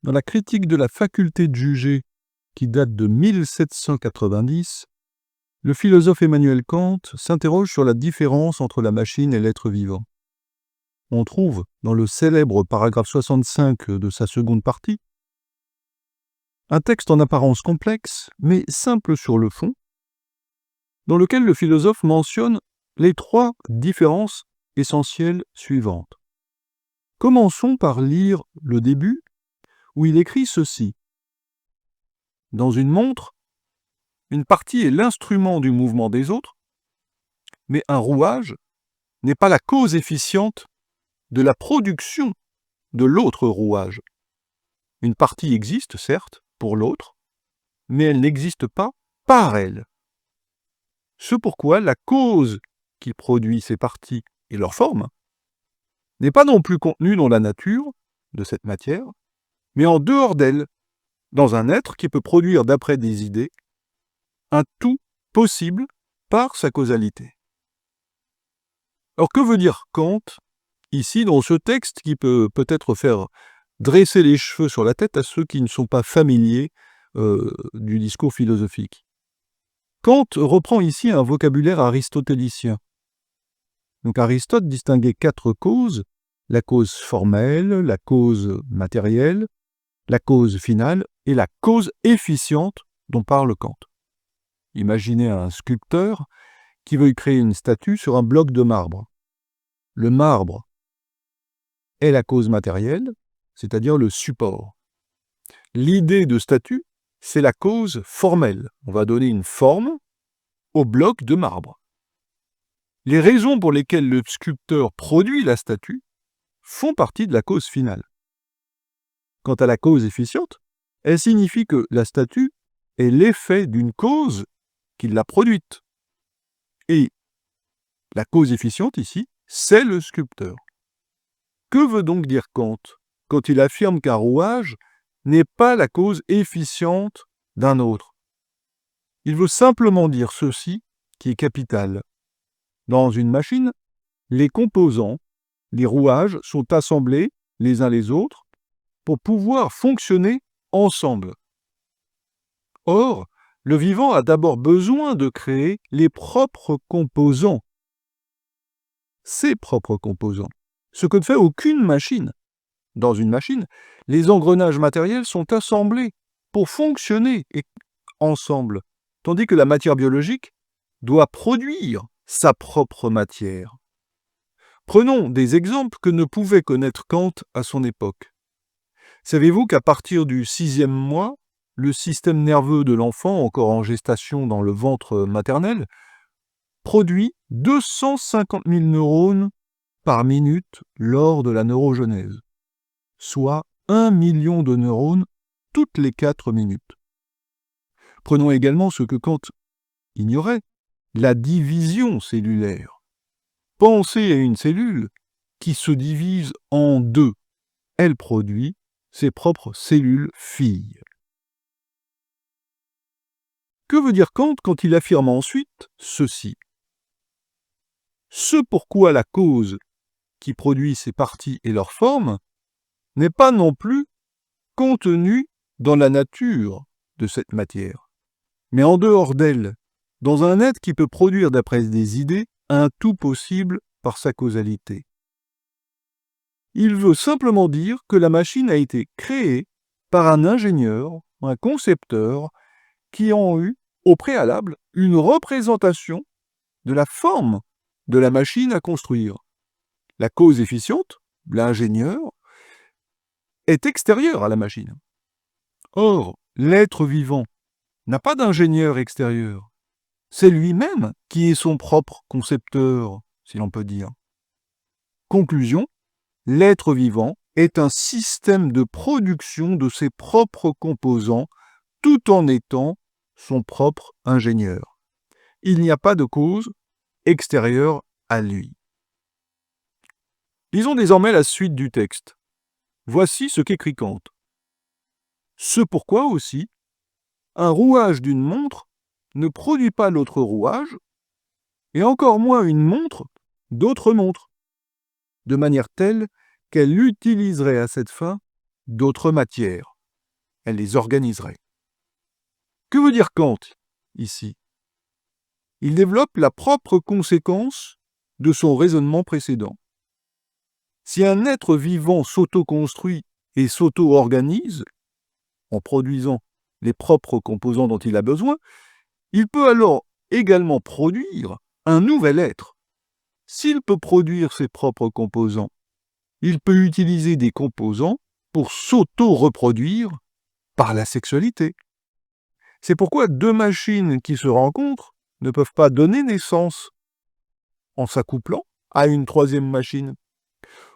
Dans la critique de la faculté de juger, qui date de 1790, le philosophe Emmanuel Kant s'interroge sur la différence entre la machine et l'être vivant. On trouve, dans le célèbre paragraphe 65 de sa seconde partie, un texte en apparence complexe, mais simple sur le fond, dans lequel le philosophe mentionne les trois différences essentielles suivantes. Commençons par lire le début, où il écrit ceci. Dans une montre, une partie est l'instrument du mouvement des autres, mais un rouage n'est pas la cause efficiente de la production de l'autre rouage. Une partie existe, certes, pour l'autre, mais elle n'existe pas par elle. Ce pourquoi la cause qui produit ces parties et leur forme n'est pas non plus contenue dans la nature de cette matière, mais en dehors d'elle, dans un être qui peut produire d'après des idées un tout possible par sa causalité. Alors que veut dire Kant ici dans ce texte qui peut peut-être faire dresser les cheveux sur la tête à ceux qui ne sont pas familiers du discours philosophique? Kant reprend ici un vocabulaire aristotélicien. Donc Aristote distinguait quatre causes, la cause formelle, la cause matérielle, la cause finale et la cause efficiente dont parle Kant. Imaginez un sculpteur qui veuille créer une statue sur un bloc de marbre. Le marbre est la cause matérielle, c'est-à-dire le support. L'idée de statue, c'est la cause formelle. On va donner une forme au bloc de marbre. Les raisons pour lesquelles le sculpteur produit la statue font partie de la cause finale. Quant à la cause efficiente, elle signifie que la statue est l'effet d'une cause qui l'a produite. Et la cause efficiente ici, c'est le sculpteur. Que veut donc dire Kant quand il affirme qu'un rouage n'est pas la cause efficiente d'un autre? Il veut simplement dire ceci qui est capital. Dans une machine, les composants, les rouages sont assemblés les uns les autres pour pouvoir fonctionner ensemble. Or, le vivant a d'abord besoin de créer les propres composants, ses propres composants, ce que ne fait aucune machine. Dans une machine, les engrenages matériels sont assemblés pour fonctionner ensemble, tandis que la matière biologique doit produire sa propre matière. Prenons des exemples que ne pouvait connaître Kant à son époque. Savez-vous qu'à partir du 6e mois, le système nerveux de l'enfant, encore en gestation dans le ventre maternel, produit 250 000 neurones par minute lors de la neurogenèse, soit 1 million de neurones toutes les 4 minutes. Prenons également ce que Kant ignorait, la division cellulaire. Pensez à une cellule qui se divise en deux. Elle produit ses propres cellules filles. Que veut dire Kant quand il affirme ensuite ceci? Ce pourquoi la cause qui produit ces parties et leurs formes n'est pas non plus contenue dans la nature de cette matière, mais en dehors d'elle, dans un être qui peut produire d'après des idées un tout possible par sa causalité. Il veut simplement dire que la machine a été créée par un ingénieur, un concepteur, qui ont eu au préalable une représentation de la forme de la machine à construire. La cause efficiente, l'ingénieur, est extérieure à la machine. Or, l'être vivant n'a pas d'ingénieur extérieur. C'est lui-même qui est son propre concepteur, si l'on peut dire. Conclusion, l'être vivant est un système de production de ses propres composants tout en étant son propre ingénieur. Il n'y a pas de cause extérieure à lui. Lisons désormais la suite du texte. Voici ce qu'écrit Kant. Ce pourquoi aussi, un rouage d'une montre ne produit pas l'autre rouage, et encore moins une montre d'autre montre, de manière telle qu'elle utiliserait à cette fin d'autres matières. elle les organiserait. Que veut dire Kant, ici? Il développe la propre conséquence de son raisonnement précédent. Si un être vivant s'auto-construit et s'auto-organise, en produisant les propres composants dont il a besoin, il peut alors également produire un nouvel être. S'il peut produire ses propres composants, il peut utiliser des composants pour s'auto-reproduire par la sexualité. C'est pourquoi deux machines qui se rencontrent ne peuvent pas donner naissance en s'accouplant à une troisième machine.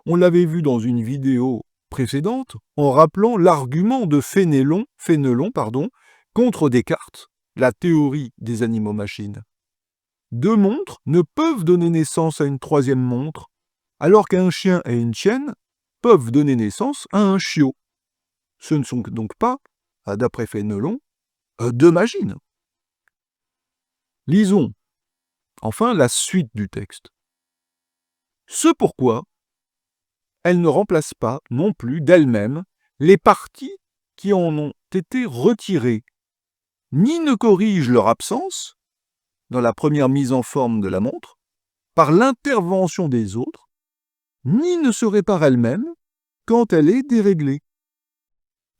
On l'avait vu dans une vidéo précédente en rappelant l'argument de Fénelon contre Descartes, la théorie des animaux-machines. Deux montres ne peuvent donner naissance à une troisième montre, alors qu'un chien et une chienne peuvent donner naissance à un chiot. Ce ne sont donc pas, d'après Fénelon, deux machines. Lisons enfin la suite du texte. Ce pourquoi elle ne remplace pas non plus d'elle-même les parties qui en ont été retirées, ni ne corrige leur absence, dans la première mise en forme de la montre, par l'intervention des autres, ni ne se répare elle-même quand elle est déréglée.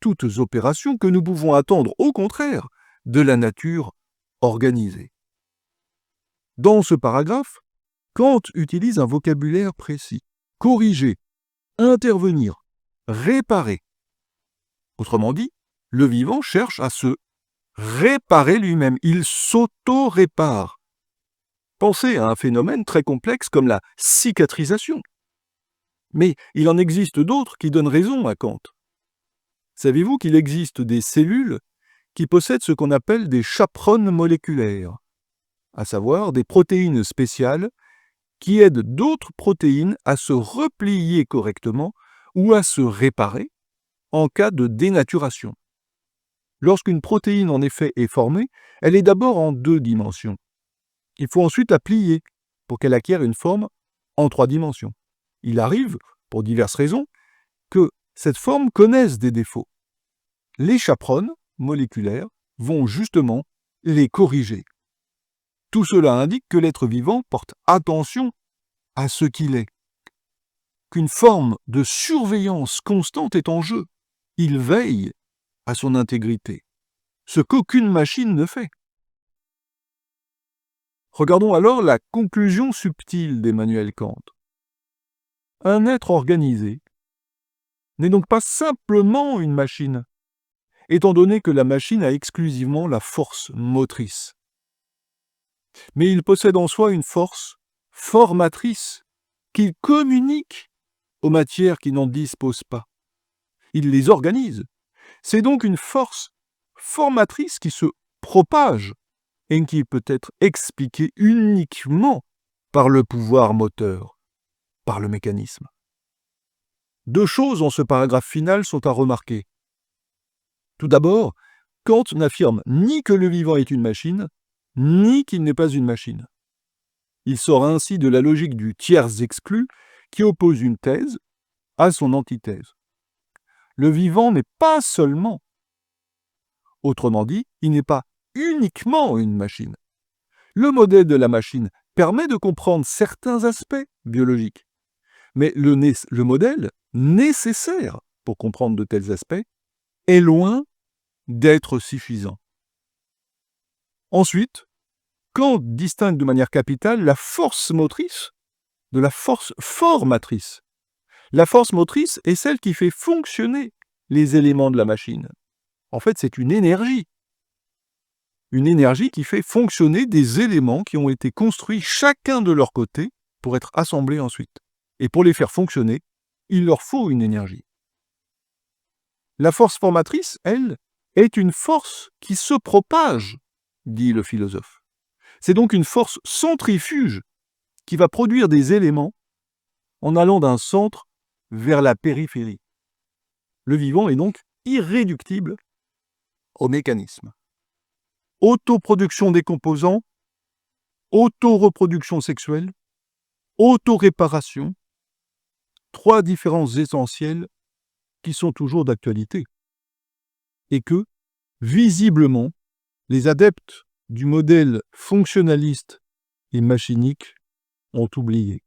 Toutes opérations que nous pouvons attendre au contraire de la nature organisée. Dans ce paragraphe, Kant utilise un vocabulaire précis. Corriger, intervenir, réparer. Autrement dit, le vivant cherche à se réparer lui-même. Il s'auto-répare. Pensez à un phénomène très complexe comme la cicatrisation. Mais il en existe d'autres qui donnent raison à Kant. Savez-vous qu'il existe des cellules qui possèdent ce qu'on appelle des chaperones moléculaires, à savoir des protéines spéciales qui aident d'autres protéines à se replier correctement ou à se réparer en cas de dénaturation. Lorsqu'une protéine en effet est formée, elle est d'abord en 2 dimensions. Il faut ensuite la plier pour qu'elle acquiert une forme en 3 dimensions. Il arrive, pour diverses raisons, que cette forme connaisse des défauts. Les chaperones moléculaires vont justement les corriger. Tout cela indique que l'être vivant porte attention à ce qu'il est, qu'une forme de surveillance constante est en jeu. Il veille à son intégrité, ce qu'aucune machine ne fait. Regardons alors la conclusion subtile d'Emmanuel Kant. Un être organisé n'est donc pas simplement une machine, étant donné que la machine a exclusivement la force motrice. Mais il possède en soi une force formatrice qu'il communique aux matières qui n'en disposent pas. Il les organise. C'est donc une force formatrice qui se propage et qui peut être expliquée uniquement par le pouvoir moteur, par le mécanisme. 2 choses dans ce paragraphe final sont à remarquer. Tout d'abord, Kant n'affirme ni que le vivant est une machine, ni qu'il n'est pas une machine. Il sort ainsi de la logique du tiers exclu qui oppose une thèse à son antithèse. Le vivant n'est pas seulement. Autrement dit, il n'est pas uniquement une machine. Le modèle de la machine permet de comprendre certains aspects biologiques, mais le modèle nécessaire pour comprendre de tels aspects est loin d'être suffisant. Ensuite, Kant distingue de manière capitale la force motrice de la force formatrice. La force motrice est celle qui fait fonctionner les éléments de la machine. En fait, c'est une énergie qui fait fonctionner des éléments qui ont été construits chacun de leur côté pour être assemblés ensuite. Et pour les faire fonctionner, il leur faut une énergie. La force formatrice, elle, est une force qui se propage, dit le philosophe. C'est donc une force centrifuge qui va produire des éléments en allant d'un centre vers la périphérie. Le vivant est donc irréductible au mécanisme. Autoproduction des composants, autoreproduction sexuelle, autoréparation, 3 différences essentielles qui sont toujours d'actualité. et que, visiblement, les adeptes du modèle fonctionnaliste et machinique ont oublié.